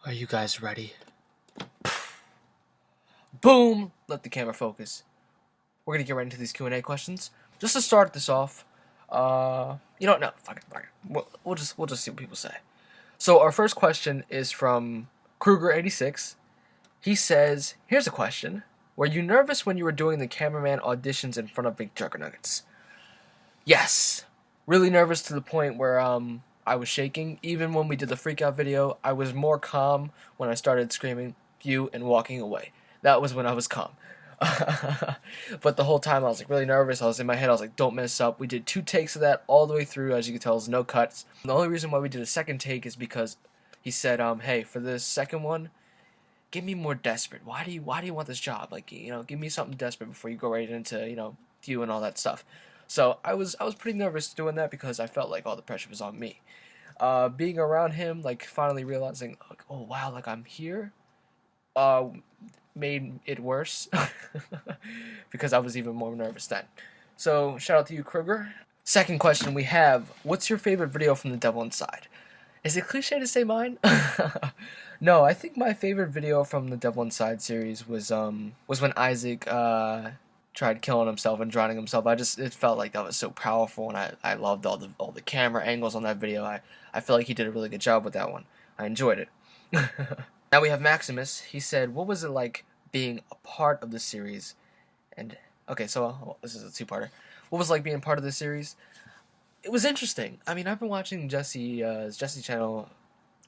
Are you guys ready? Boom! Let the camera focus. We're gonna get right into these Q&A questions. Just to start this off, you know what? No, fuck it. We'll just see what people say. So our first question is from Kruger86. He says, "Here's a question: were you nervous when you were doing the cameraman auditions in front of McJuggerNugget's?" Yes, really nervous to the point where I was shaking. Even when we did the freak out video, I was more calm when I started screaming "you" and walking away. That was when I was calm. But the whole time I was like really nervous. I was in my head, I was like, don't mess up. We did 2 takes of that all the way through. As you can tell, there's no cuts. The only reason why we did a second take is because he said, hey, for this second one, get me more desperate. Why do you want this job? Like, give me something desperate before you go right into, you and all that stuff. So I was pretty nervous doing that because I felt like all the pressure was on me. Being around him, like finally realizing, like, oh wow, like I'm here, made it worse because I was even more nervous then. So shout out to you, Kruger. Second question we have: what's your favorite video from The Devil Inside? Is it cliche to say mine? No, I think my favorite video from the Devil Inside series was when Isaac tried killing himself and drowning himself. It felt like that was so powerful, and I loved all the camera angles on that video. I feel like he did a really good job with that one. I enjoyed it. Now we have Maximus. He said, "What was it like being a part of the series?" And okay, so this is a two-parter. What was it like being part of the series? It was interesting. I mean, I've been watching Jesse's channel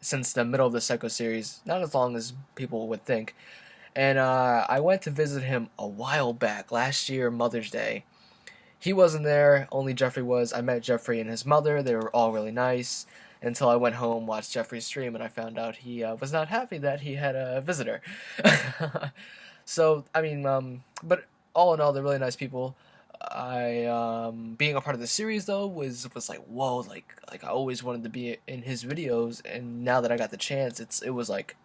since the middle of the Psycho series, not as long as people would think. And I went to visit him a while back, last year, Mother's Day. He wasn't there, only Jeffrey was. I met Jeffrey and his mother. They were all really nice. Until I went home, watched Jeffrey's stream, and I found out he was not happy that he had a visitor. So, I mean, but all in all, they're really nice people. Being a part of the series though was like, whoa, like I always wanted to be in his videos, and now that I got the chance, it was like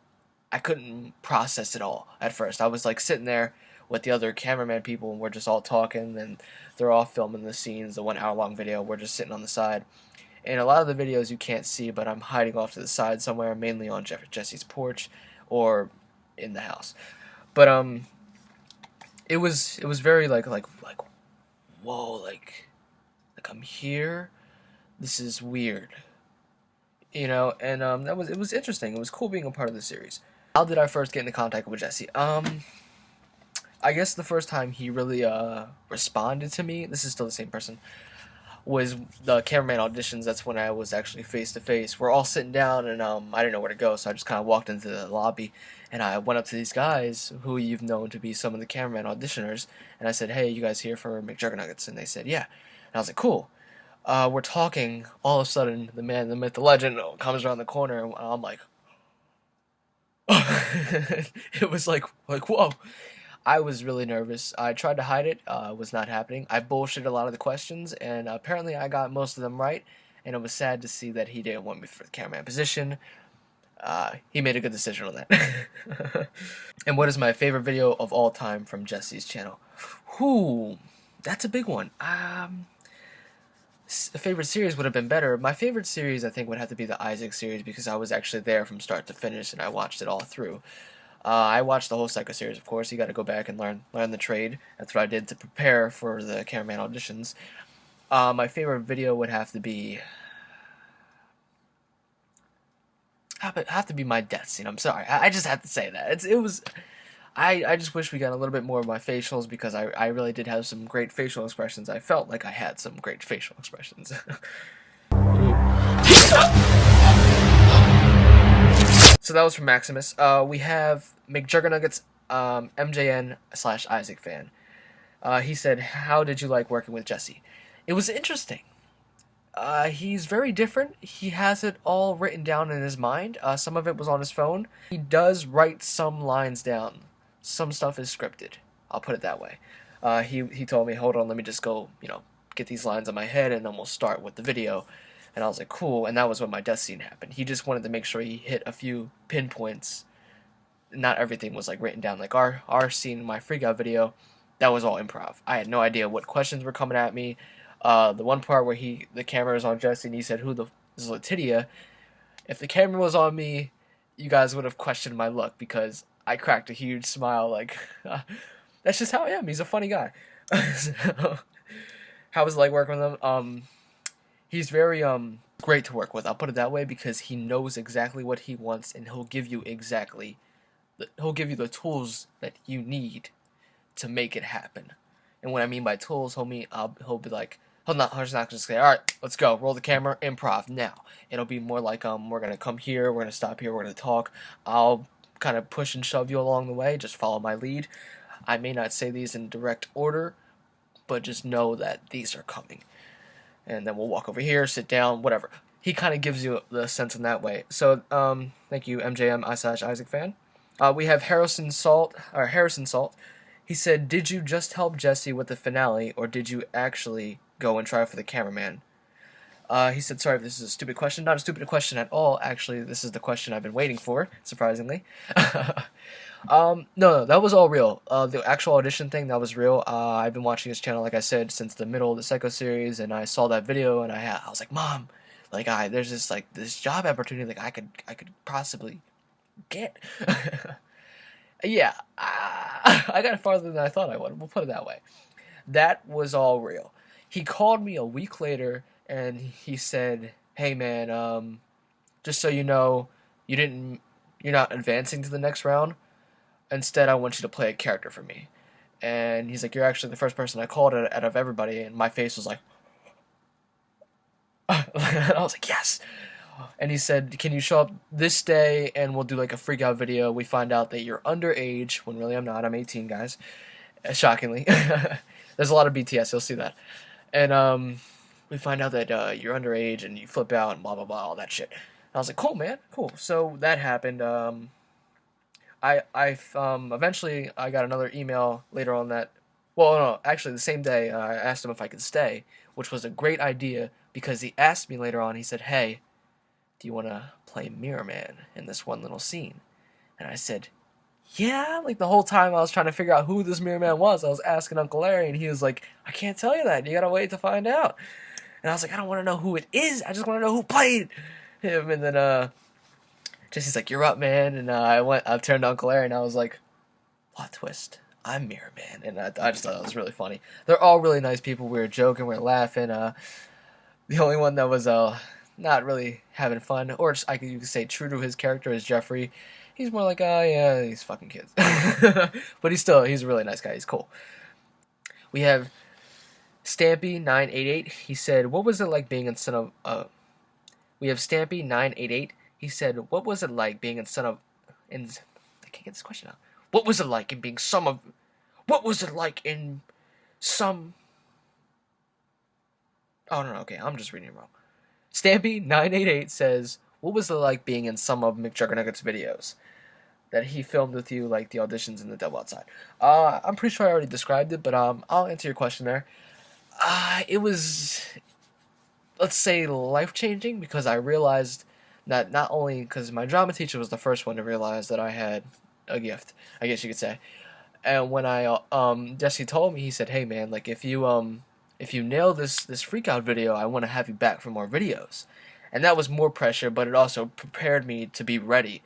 I couldn't process it all at first. I was like sitting there with the other cameraman people, and we're just all talking, and they're all filming the scenes, the 1 hour long video. We're just sitting on the side, and a lot of the videos you can't see, but I'm hiding off to the side somewhere, mainly on Jesse's porch or in the house. But it was very like whoa, like I'm here. This is weird, and it was interesting. It was cool being a part of the series. How did I first get into contact with Jesse? I guess the first time he really responded to me, this is still the same person, was the cameraman auditions. That's when I was actually face to face. We're all sitting down, and I didn't know where to go, so I just kind of walked into the lobby, and I went up to these guys who you've known to be some of the cameraman auditioners, and I said, "Hey, you guys here for McJuggerNuggets?" And they said, "Yeah." And I was like, "Cool." We're talking. All of a sudden, the man, the myth, the legend comes around the corner, and I'm like, it was like whoa. I was really nervous. I tried to hide it. It was not happening. I bullshitted a lot of the questions, and apparently I got most of them right. And it was sad to see that he didn't want me for the cameraman position. He made a good decision on that. And what is my favorite video of all time from Jesse's channel? Whoo, that's a big one. A favorite series would have been better. My favorite series, I think, would have to be the Isaac series, because I was actually there from start to finish, and I watched it all through. I watched the whole Psycho series, of course. You got to go back and learn the trade. That's what I did to prepare for the cameraman auditions. My favorite video would have to be my death scene. I'm sorry, I just have to say that it was. I just wish we got a little bit more of my facials, because I really did have some great facial expressions. I felt like I had some great facial expressions. So that was from Maximus. We have McJuggerNugget's MJN/Isaac fan. He said, "How did you like working with Jesse?" It was interesting. He's very different. He has it all written down in his mind. Some of it was on his phone. He does write some lines down. Some stuff is scripted. I'll put it that way. He told me, "Hold on, let me just go, get these lines on my head, and then we'll start with the video." And I was like, cool, and that was when my death scene happened. He just wanted to make sure he hit a few pinpoints. Not everything was like written down. Like our scene in my freakout video, that was all improv. I had no idea what questions were coming at me. The one part where the camera was on Jesse and he said, "Who the is Latitia?" If the camera was on me, you guys would have questioned my look because I cracked a huge smile. Like, that's just how I am. He's a funny guy. So, how was it like working with him? He's very great to work with. I'll put it that way because he knows exactly what he wants, and he'll give you the tools that you need to make it happen. And what I mean by tools, he'll be like, he's not just say, all right, let's go, roll the camera, improv now. It'll be more like, we're gonna come here, we're gonna stop here, we're gonna talk. I'll kind of push and shove you along the way. Just follow my lead. I may not say these in direct order, but just know that these are coming. And then we'll walk over here, sit down, whatever. He kind of gives you the sense in that way. So, thank you, MJM/Isaac fan. We have Harrison Salt. He said, "Did you just help Jesse with the finale, or did you actually go and try for the cameraman?" He said, "Sorry if this is a stupid question. Not a stupid question at all. Actually, this is the question I've been waiting for, surprisingly." No, that was all real. The actual audition thing, that was real. I've been watching his channel, like I said, since the middle of the Psycho series, and I saw that video, and I was like, Mom, like, there's this job opportunity, like, I could possibly get. Yeah, I got farther than I thought I would. We'll put it that way. That was all real. He called me a week later, and he said, "Hey, man, just so you know, you're not advancing to the next round. Instead, I want you to play a character for me." And he's like, "You're actually the first person I called out of everybody." And my face was like, and I was like, "Yes." And he said, "Can you show up this day and we'll do like a freak out video. We find out that you're underage," when really I'm not. I'm 18, guys. Shockingly. There's a lot of BTS, you'll see that. And we find out that you're underage and you flip out and blah, blah, blah, all that shit. And I was like, cool, man, cool. So that happened. Eventually I got another email later on that, well, no, actually the same day, I asked him if I could stay, which was a great idea because he asked me later on, he said, "Hey, do you want to play Mirror Man in this one little scene?" And I said, "Yeah." Like the whole time I was trying to figure out who this Mirror Man was, I was asking Uncle Larry, and he was like, "I can't tell you that. You gotta wait to find out." And I was like, "I don't want to know who it is. I just want to know who played him." And then Jesse's like, "You're up, man." And I turned to Uncle Larry, and I was like, "Plot twist. I'm Mirror Man." And I just thought it was really funny. They're all really nice people. We were joking, we were laughing. The only one that was not really having fun, or just, you could say true to his character, is Jeffrey. He's more like, yeah, these fucking kids. But he's a really nice guy. He's cool. We have Stampy988. He said, "What was it like being in son of..." We have Stampy988. He said, "What was it like being in son of..." I can't get this question out. What was it like in being some of... What was it like in some... Oh, no, okay, I'm just reading it wrong. Stampy988 says, "What was it like being in some of McJuggerNugget's videos that he filmed with you, like the auditions and the Devil Outside?" I'm pretty sure I already described it, but I'll answer your question there. It was, let's say, life-changing because I realized that not only because my drama teacher was the first one to realize that I had a gift, I guess you could say. And when Jesse told me, he said, "Hey man, like if you nail this freakout video, I want to have you back for more videos." And that was more pressure, but it also prepared me to be ready.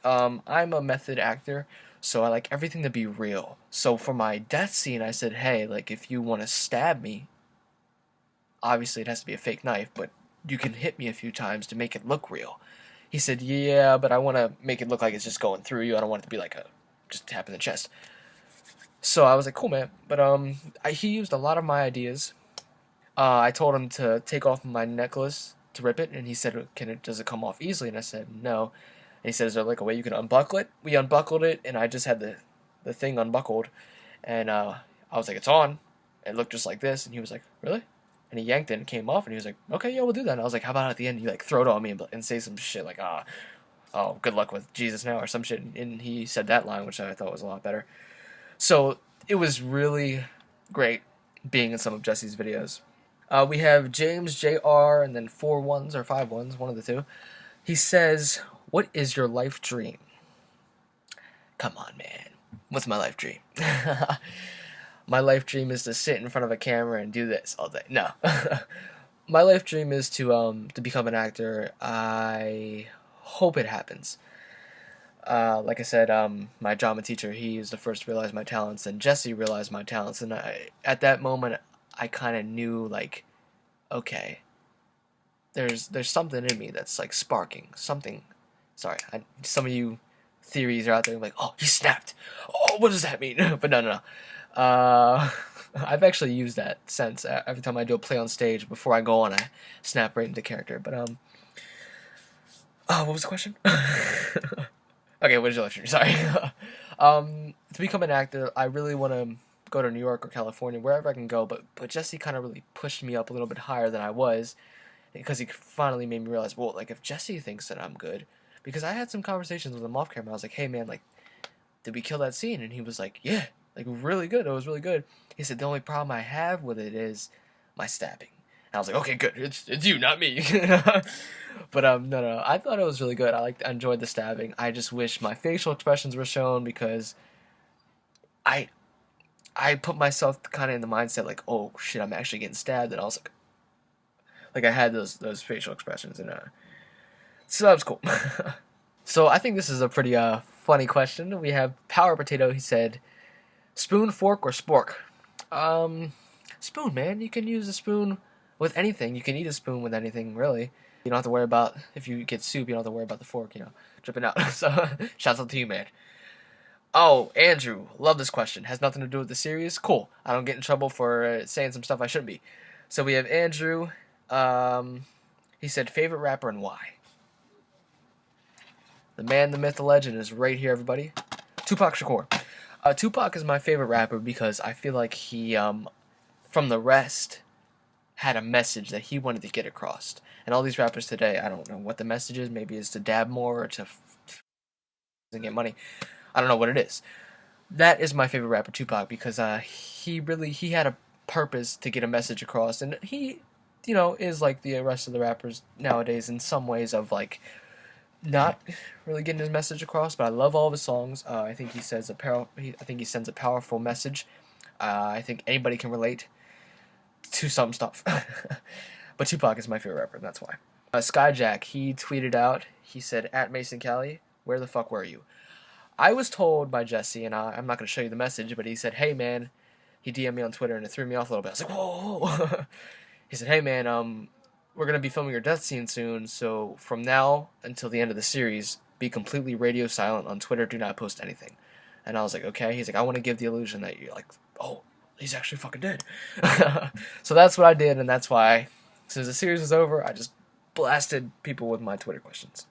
I'm a method actor, so I like everything to be real. So for my death scene, I said, "Hey, like if you want to stab me, obviously it has to be a fake knife, but you can hit me a few times to make it look real." He said, "Yeah, but I want to make it look like it's just going through you. I don't want it to be like a just tap in the chest." So I was like, "Cool, man." But he used a lot of my ideas. I told him to take off my necklace to rip it, and he said, "Does it come off easily?" And I said, "No." And he said, "Is there like a way you can unbuckle it?" We unbuckled it, and I just had the thing unbuckled, and I was like, "It's on." It looked just like this, and he was like, "Really?" And he yanked it and it came off, and he was like, "Okay, yeah, we'll do that." And I was like, "How about at the end you like throw it on me and say some shit like, oh, good luck with Jesus now," or some shit. And he said that line, which I thought was a lot better. So it was really great being in some of Jesse's videos. We have James Jr. and then 4 1s or 5 1s, one of the two. He says, "What is your life dream?" Come on, man. What's my life dream? My life dream is to sit in front of a camera and do this all day. No. My life dream is to become an actor. I hope it happens. Like I said, my drama teacher, he was the first to realize my talents, and Jesse realized my talents, and at that moment, I kind of knew, like, okay, there's something in me that's like sparking something. Sorry, some of you theories are out there like, oh, he snapped. Oh, what does that mean? But no, no, no. I've actually used that since every time I do a play on stage before I go on, I snap right into character. But oh, what was the question? Okay, what is your lecture? Sorry. To become an actor, I really want to go to New York or California, wherever I can go. But Jesse kind of really pushed me up a little bit higher than I was, because he finally made me realize, well, like if Jesse thinks that I'm good, because I had some conversations with him off camera. I was like, hey man, like, did we kill that scene? And he was like, yeah, like really good. It was really good. He said the only problem I have with it is my stabbing. And I was like, okay, good. It's you, not me. But no, no, I thought it was really good. I enjoyed the stabbing. I just wish my facial expressions were shown, because I I put myself kind of in the mindset like, oh shit, I'm actually getting stabbed, and I was like I had those facial expressions, and so that was cool. So I think this is a pretty funny question. We have Power Potato. He said, spoon, fork, or spork? Spoon, man. You can use a spoon with anything. You can eat a spoon with anything, really. You don't have to worry about, if you get soup, you don't have to worry about the fork, dripping out. So, shouts out to you, man. Oh, Andrew, love this question. Has nothing to do with the series. Cool. I don't get in trouble for saying some stuff I shouldn't be. So we have Andrew. He said, favorite rapper and why? The man, the myth, the legend is right here, everybody. Tupac Shakur. Tupac is my favorite rapper because I feel like he, from the rest, had a message that he wanted to get across. And all these rappers today, I don't know what the message is. Maybe it's to dab more or to get money. I don't know what it is. That is my favorite rapper, Tupac, because he had a purpose to get a message across, and he, is like the rest of the rappers nowadays in some ways of like not really getting his message across. But I love all of his songs. I think he says I think he sends a powerful message. I think anybody can relate to some stuff. But Tupac is my favorite rapper, and that's why. Skyjack, he tweeted out. He said, "At Mason Cali, where the fuck were you?" I was told by Jesse, and I'm not going to show you the message, but he said, hey, man, he DM'd me on Twitter, and it threw me off a little bit. I was like, whoa, whoa. He said, hey, man, we're going to be filming your death scene soon, so from now until the end of the series, be completely radio silent on Twitter. Do not post anything. And I was like, okay. He's like, I want to give the illusion that you're like, oh, he's actually fucking dead. So that's what I did, and that's why, since the series was over, I just blasted people with my Twitter questions.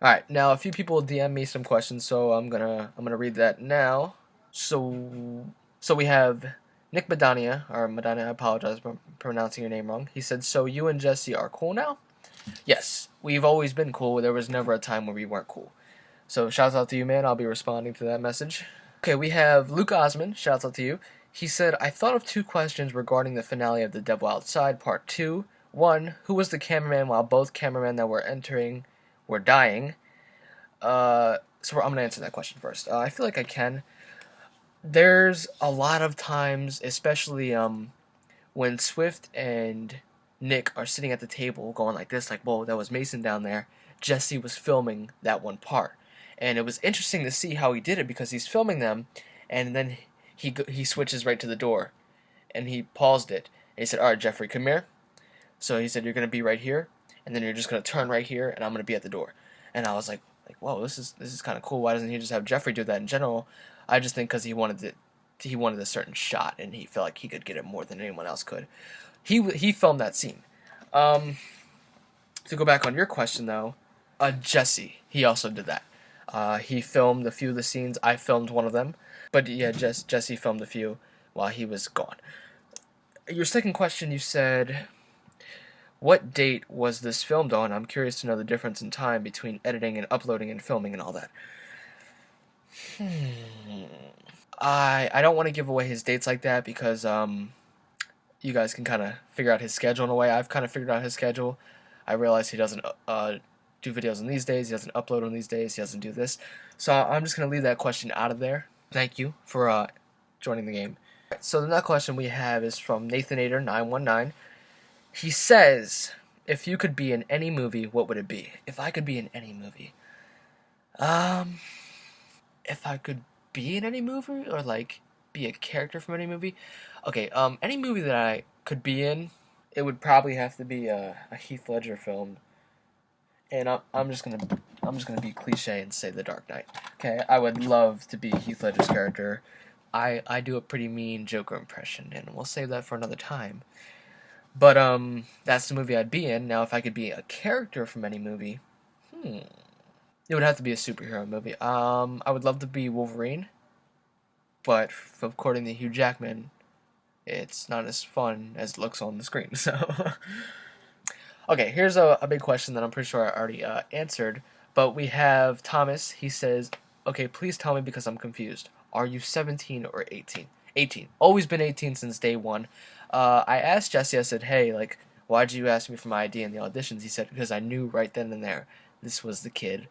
All right, now a few people DM me some questions, so I'm gonna read that now. So we have Nick Madania, or Madania, I apologize for pronouncing your name wrong. He said, so you and Jesse are cool now? Yes, we've always been cool. There was never a time where we weren't cool. So shouts out to you, man. I'll be responding to that message. Okay, we have Luke Osmond. Shouts out to you. He said, I thought of 2 questions regarding the finale of The Devil Outside, Part 2. 1, who was the cameraman while both cameramen that were entering were dying? So I'm gonna answer that question first. I feel like I can. There's a lot of times, especially when Swift and Nick are sitting at the table going like this, like, whoa, that was Mason down there. Jesse was filming that one part, and it was interesting to see how he did it, because he's filming them, and then he switches right to the door, and he paused it, and he said, all right, Jeffrey, come here. So he said, you're gonna be right here, and then you're just gonna turn right here, and I'm gonna be at the door. And I was like, whoa, this is kind of cool. Why doesn't he just have Jeffrey do that in general? I just think because he wanted a certain shot, and he felt like he could get it more than anyone else could. He filmed that scene. To go back on your question though, Jesse, he also did that. He filmed a few of the scenes. I filmed one of them, but yeah, Jesse filmed a few while he was gone. Your second question, you said, what date was this filmed on? I'm curious to know the difference in time between editing and uploading and filming and all that. I don't want to give away his dates like that, because you guys can kind of figure out his schedule in a way. I've kind of figured out his schedule. I realize he doesn't do videos on these days. He doesn't upload on these days. He doesn't do this. So I'm just going to leave that question out of there. Thank you for joining the game. So the next question we have is from Nathanator919. He says, if you could be in any movie, what would it be? If I could be in any movie, Um, if I could be in any movie or like be a character from any movie, okay. Any movie that I could be in, it would probably have to be a Heath Ledger film, and I'm just gonna be cliche and say The Dark Knight. Okay, I would love to be Heath Ledger's character. I do a pretty mean Joker impression, and we'll save that for another time. But that's the movie I'd be in. Now, if I could be a character from any movie, it would have to be a superhero movie. I would love to be Wolverine, but according to Hugh Jackman, it's not as fun as it looks on the screen. So, okay, here's a big question that I'm pretty sure I already answered. But we have Thomas. He says, "Okay, please tell me because I'm confused. Are you 17 or 18?" 18. Always been 18 since day one. I asked Jesse. I said, "Hey, like, why'd you ask me for my ID in the auditions?" He said, "Because I knew right then and there this was the kid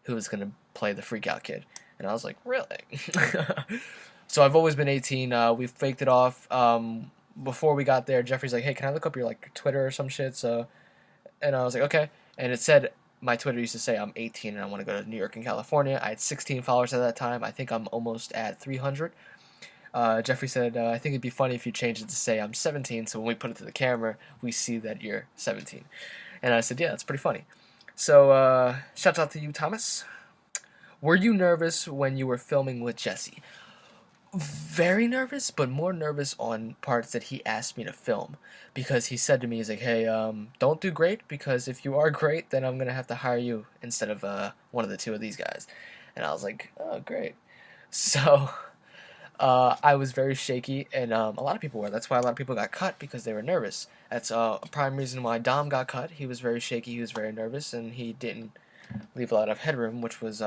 who was gonna play the freak out kid." And I was like, "Really?" So I've always been 18. We faked it off. Before we got there, Jeffrey's like, "Hey, can I look up your like Twitter or some shit?" So, and I was like, "Okay." And it said my Twitter used to say I'm 18 and I want to go to New York and California. I had 16 followers at that time. I think I'm almost at 300. Jeffrey said, "I think it'd be funny if you changed it to say I'm 17, so when we put it to the camera, we see that you're 17." And I said, "Yeah, that's pretty funny." So, shout out to you, Thomas. Were you nervous when you were filming with Jesse? Very nervous, but more nervous on parts that he asked me to film. Because he said to me, he's like, "Hey, don't do great, because if you are great, then I'm going to have to hire you instead of one of the two of these guys." And I was like, "Oh, great." So, I was very shaky, and a lot of people were. That's why a lot of people got cut, because they were nervous. That's a prime reason why Dom got cut. He was very shaky, he was very nervous, and he didn't leave a lot of headroom, which was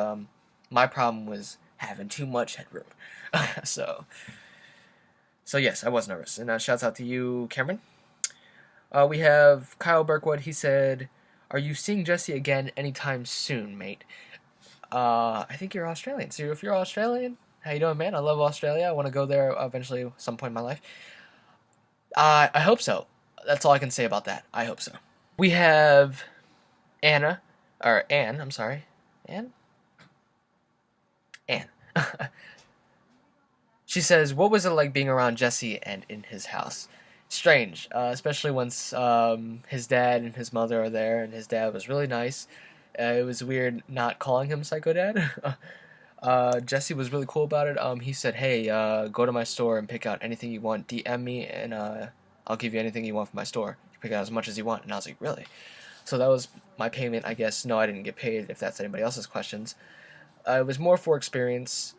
my problem was having too much headroom. so, so yes, I was nervous. And shouts out to you, Cameron. We have Kyle Burkwood. He said, "Are you seeing Jesse again anytime soon, mate?" I think you're Australian. So if you're Australian, how you doing, man? I love Australia. I want to go there eventually, some point in my life. I hope so. That's all I can say about that. I hope so. We have Anna, or Anne. I'm sorry, Anne. Anne. She says, "What was it like being around Jesse and in his house?" Strange, especially once his dad and his mother are there, and his dad was really nice. It was weird not calling him Psycho Dad. Jesse was really cool about it. He said, "Hey, go to my store and pick out anything you want. DM me, and I'll give you anything you want from my store. You pick out as much as you want." And I was like, "Really?" So that was my payment, I guess. No, I didn't get paid, if that's anybody else's questions. It was more for experience.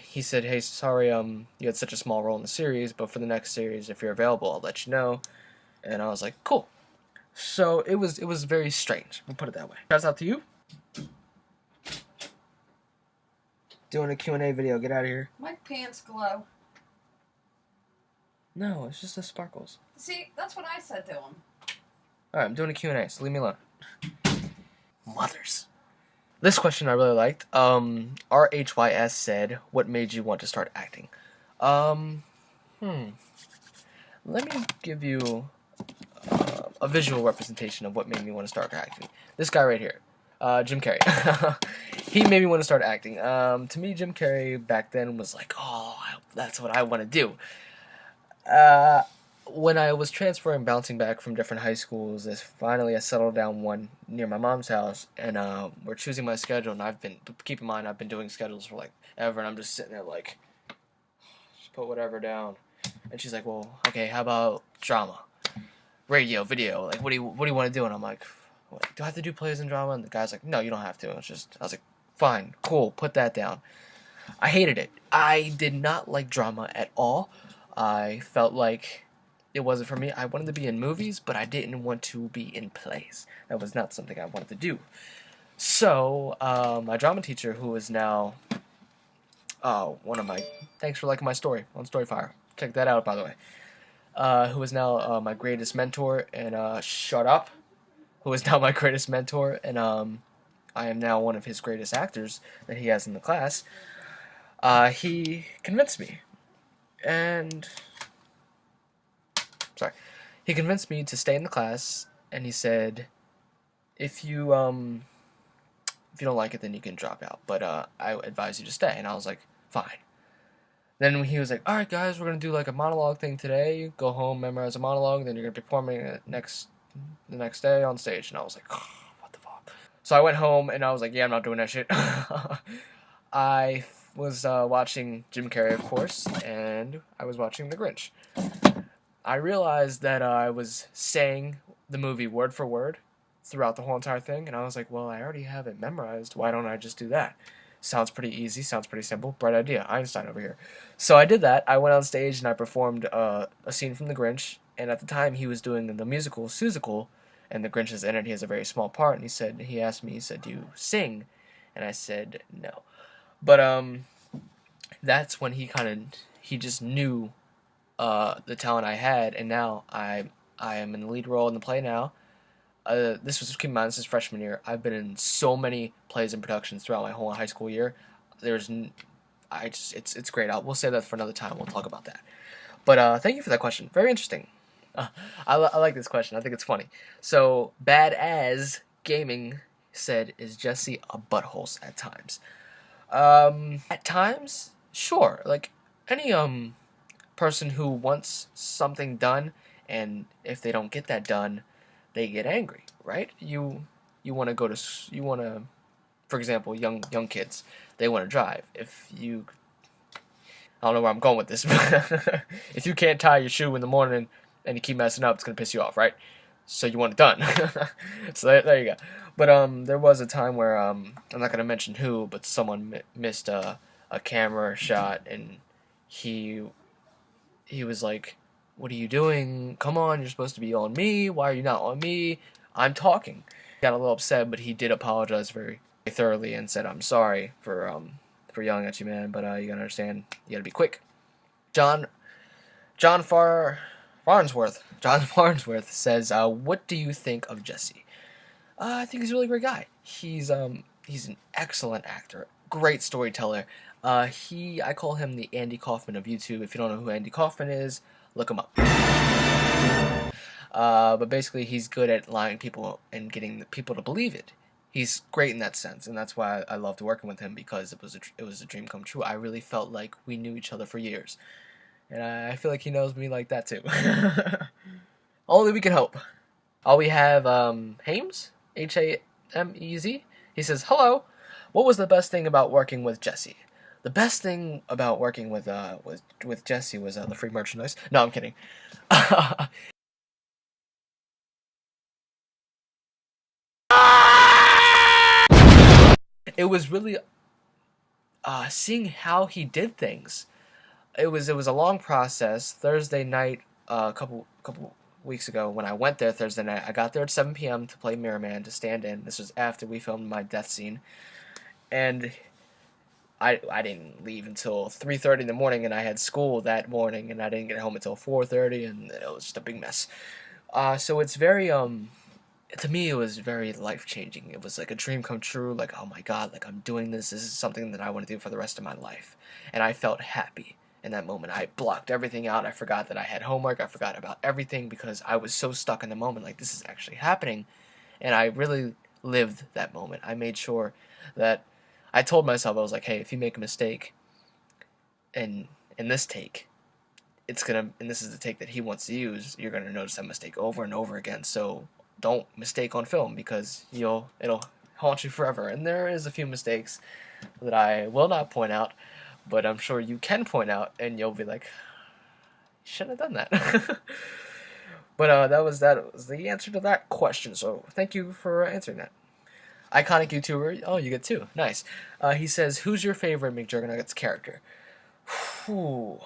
He said, "Hey, sorry, you had such a small role in the series, but for the next series, if you're available, I'll let you know." And I was like, "Cool." So it was very strange. We'll put it that way. Shouts out to you. Doing a Q&A video. Get out of here. My pants glow. No, it's just the sparkles. See, that's what I said to him. Alright, I'm doing a Q&A, so leave me alone. Mothers. This question I really liked. RHYS said, "What made you want to start acting?" Let me give you a visual representation of what made me want to start acting. This guy right here, Jim Carrey. He made me want to start acting. To me, Jim Carrey back then was like, "Oh, that's what I want to do." When I was transferring, bouncing back from different high schools, finally I settled down one near my mom's house, and we're choosing my schedule, and keep in mind, I've been doing schedules for like ever, and I'm just sitting there like, just put whatever down. And she's like, "Well, okay, how about drama, radio, video? Like, what do you want to do?" And I'm like, "What, do I have to do plays and drama?" And the guy's like, "No, you don't have to." It's just, I was like, "Fine, cool, put that down." I hated it. I did not like drama at all. I felt like it wasn't for me. I wanted to be in movies, but I didn't want to be in plays. That was not something I wanted to do. So, my drama teacher, who is now, thanks for liking my story on Storyfire. Check that out, by the way. Who is now my greatest mentor, and shut up. Who is now my greatest mentor, and I am now one of his greatest actors that he has in the class. He convinced me, and he convinced me to stay in the class, and he said, "If you if you don't like it, then you can drop out. But I advise you to stay. And I was like, fine. Then he was like, all right, guys, we're gonna do like a monologue thing today. Go home, memorize a monologue, then you're gonna be performing it the next day on stage. And I was like, oh, what the fuck? So I went home and I was like, yeah, I'm not doing that shit. I was watching Jim Carrey, of course, and I was watching The Grinch. I realized that I was saying the movie word for word throughout the whole entire thing, and I was like, well, I already have it memorized. Why don't I just do that? Sounds pretty easy, sounds pretty simple. Bright idea, Einstein over here. So I did that. I went on stage and I performed a scene from The Grinch, and at the time he was doing the musical Seussical, and The Grinch is in it. He has a very small part, and he asked me, he said, do you sing? And I said, no. But that's when he just knew the talent I had, and now I am in the lead role in the play now. This was, keep in mind, this is freshman year. I've been in so many plays and productions throughout my whole high school year. It's great. We'll save that for another time. We'll talk about that. But thank you for that question. Very interesting. I like this question. I think it's funny. So, Bad As Gaming said, is Jesse a buttholes at times? At times, sure. Like any person who wants something done, and if they don't get that done, they get angry, right? You want to for example, young kids, they want to drive. I don't know where I'm going with this, but if you can't tie your shoe in the morning and you keep messing up, it's gonna piss you off, right? So you want it done. So there you go. But there was a time where I'm not gonna mention who, but someone missed a camera shot, and he was like, "What are you doing? Come on, you're supposed to be on me. Why are you not on me? I'm talking." Got a little upset, but he did apologize very thoroughly and said, "I'm sorry for yelling at you, man. But you gotta understand, you gotta be quick." John Farnsworth says, "What do you think of Jesse?" I think he's a really great guy. He's an excellent actor, great storyteller. I call him the Andy Kaufman of YouTube. If you don't know who Andy Kaufman is, look him up. But basically, he's good at lying people and getting the people to believe it. He's great in that sense, and that's why I loved working with him, because it was a dream come true. I really felt like we knew each other for years, and I feel like he knows me like that too. Only we can hope. We have Hames, Hamez. He says, "Hello. What was the best thing about working with Jesse?" The best thing about working with Jesse was the free merchandise. No, I'm kidding. It was really seeing how he did things. It was a long process. Thursday night, a couple weeks ago, when I went there Thursday night, I got there at 7 p.m. to play Mirror Man, to stand in. This was after we filmed my death scene, and I didn't leave until 3:30 in the morning, and I had school that morning, and I didn't get home until 4:30, and it was just a big mess. So it's very to me, it was very life-changing. It was like a dream come true, like, oh my god, like, I'm doing this. This is something that I want to do for the rest of my life. And I felt happy in that moment. I blocked everything out. I forgot that I had homework. I forgot about everything, because I was so stuck in the moment, like, this is actually happening. And I really lived that moment. I made sure that I told myself, I was like, hey, if you make a mistake in this take, and this is the take that he wants to use, you're gonna notice that mistake over and over again. So don't mistake on film, because it'll haunt you forever. And there is a few mistakes that I will not point out, but I'm sure you can point out, and you'll be like, you shouldn't have done that. But that was the answer to that question. So thank you for answering that. Iconic YouTuber. Oh, you get two. Nice. He says, "Who's your favorite McJuggerNugget's character?" Whew.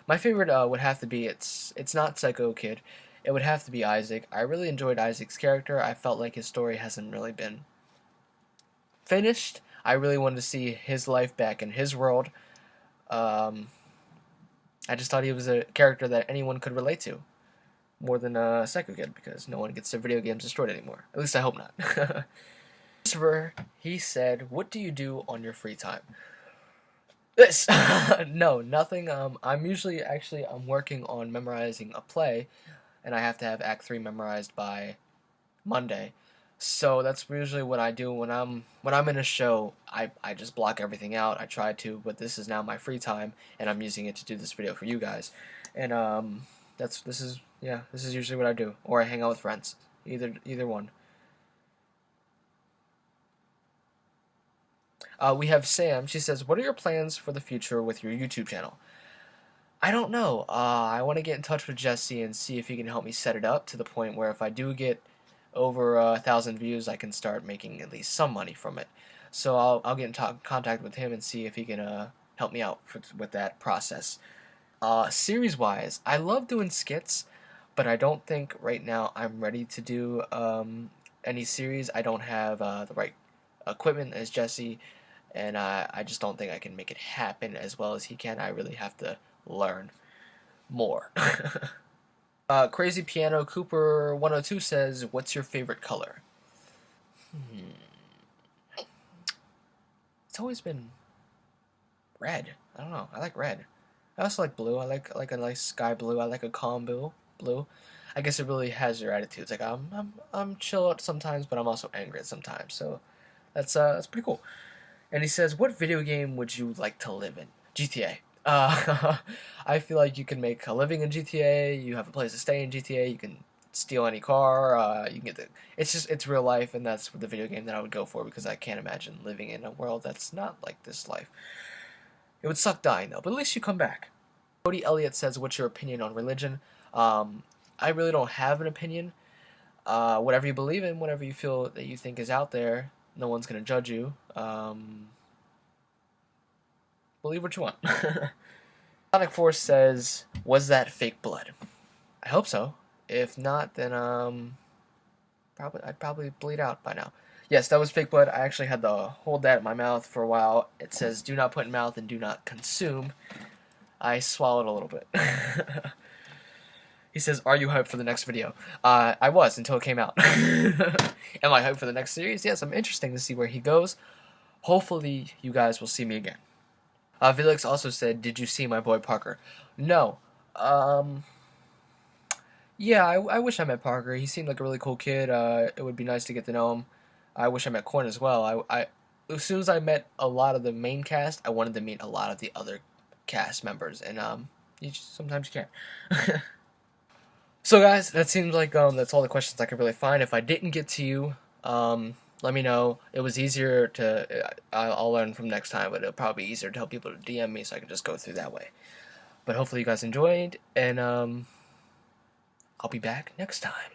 My favorite would have to be, it's not Psycho Kid. It would have to be Isaac. I really enjoyed Isaac's character. I felt like his story hasn't really been finished. I really wanted to see his life back in his world. I just thought he was a character that anyone could relate to, more than Psycho Kid, because no one gets their video games destroyed anymore. At least I hope not. Christopher, he said, "What do you do on your free time?" This no, nothing. I'm usually I'm working on memorizing a play, and I have to have Act 3 memorized by Monday. So that's usually what I do when I'm in a show. I just block everything out. I try to, but this is now my free time, and I'm using it to do this video for you guys. And this is usually what I do, or I hang out with friends. Either one. We have Sam. She says, "What are your plans for the future with your YouTube channel?" I don't know. I want to get in touch with Jesse and see if he can help me set it up to the point where if I do get over 1,000 views, I can start making at least some money from it. So I'll get in contact with him and see if he can help me out with that process. Series-wise, I love doing skits, but I don't think right now I'm ready to do any series. I don't have the right equipment as Jesse, and I just don't think I can make it happen as well as he can. I really have to learn more. Crazy Piano Cooper 102 says, "What's your favorite color?" It's always been red. I don't know. I like red. I also like blue. I like a nice sky blue. I like a calm blue. I guess it really has your attitudes. Like I'm chill out sometimes, but I'm also angry at sometimes. So that's pretty cool. And he says, "What video game would you like to live in?" GTA. I feel like you can make a living in GTA. You have a place to stay in GTA. You can steal any car. You can get the. It's real life, and that's the video game that I would go for because I can't imagine living in a world that's not like this life. It would suck dying though, but at least you come back. Cody Elliott says, "What's your opinion on religion?" I really don't have an opinion. Whatever you believe in, whatever you feel that you think is out there, no one's gonna judge you. Believe what you want. Sonic Force says, "Was that fake blood?" I hope so. If not, then I'd probably bleed out by now. Yes, that was fake blood. I actually had to hold that in my mouth for a while. It says, "Do not put in mouth and do not consume." I swallowed a little bit. He says, "Are you hyped for the next video?" I was until it came out. Am I hyped for the next series? Yes, I'm interested to see where he goes. Hopefully, you guys will see me again. Felix also said, "Did you see my boy Parker?" No. Yeah, I wish I met Parker. He seemed like a really cool kid. It would be nice to get to know him. I wish I met Corn as well. As soon as I met a lot of the main cast, I wanted to meet a lot of the other cast members, and sometimes you can't. So guys, that seems like that's all the questions I could really find. If I didn't get to you, let me know. It was easier to. I'll learn from next time, but it'll probably be easier to tell people to DM me so I can just go through that way. But hopefully you guys enjoyed, and I'll be back next time.